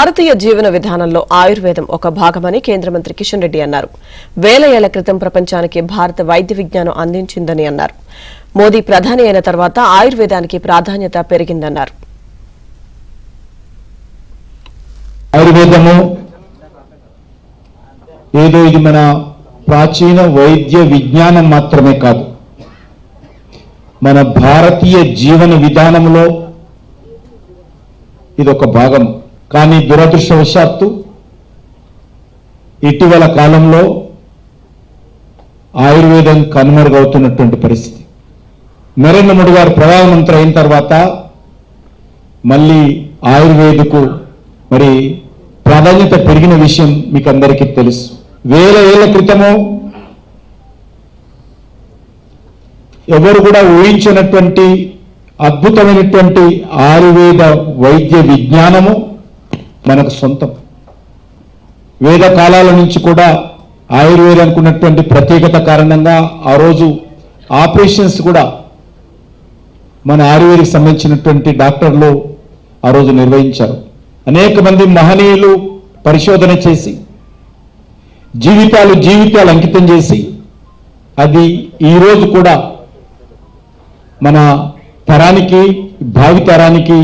భారతీయ జీవన విధానంలో ఆయుర్వేదం ఒక భాగమని కేంద్ర మంత్రి కిషన్ రెడ్డి అన్నారు. వేల ఏళ్ల క్రితం ప్రపంచానికి భారత వైద్య విజ్ఞానం అందించిందని అన్నారు. మోదీ ప్రధాని అయిన తర్వాత ఆయుర్వేదానికి ప్రాధాన్యత పెరిగిందన్నారు. ఆయుర్వేదము ఏదో ఇది మన ప్రాచీన వైద్య విజ్ఞానం మాత్రమే కాదు, మన భారతీయ జీవన విధానంలో ఇదొక భాగం. కానీ దురదృష్టవశాత్తు ఇటీవల కాలంలో ఆయుర్వేదం కనుమరుగవుతున్నటువంటి పరిస్థితి. నరేంద్ర మోడీ గారు ప్రధానమంత్రి అయిన తర్వాత మళ్ళీ ఆయుర్వేదకు మరి ప్రాధాన్యత పెరిగిన విషయం మీకు అందరికీ తెలుసు. వేల ఏళ్ల క్రితము ఎవరు కూడా ఊహించినటువంటి అద్భుతమైనటువంటి ఆయుర్వేద వైద్య విజ్ఞానము మనకు సొంతం. వేద కాలాల నుంచి కూడా ఆయుర్వేదానికి ఉన్నటువంటి ప్రత్యేకత కారణంగా ఆ రోజు ఆపరేషన్స్ కూడా మన ఆయుర్వేదికి సంబంధించినటువంటి డాక్టర్లు ఆ రోజు నిర్వహించారు. అనేక మంది మహనీయులు పరిశోధన చేసి జీవితాలు అంకితం చేసి అది ఈరోజు కూడా మన తరానికి భావి తరానికి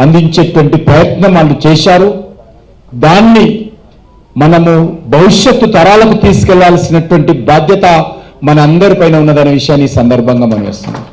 అందించేటువంటి ప్రయత్నం వాళ్ళు చేశారు. దాన్ని మనము భవిష్యత్తు తరాలకు తీసుకెళ్లాల్సినటువంటి బాధ్యత మన అందరిపైన ఉన్నదనే విషయాన్ని ఈ సందర్భంగా మనం వేస్తున్నాం.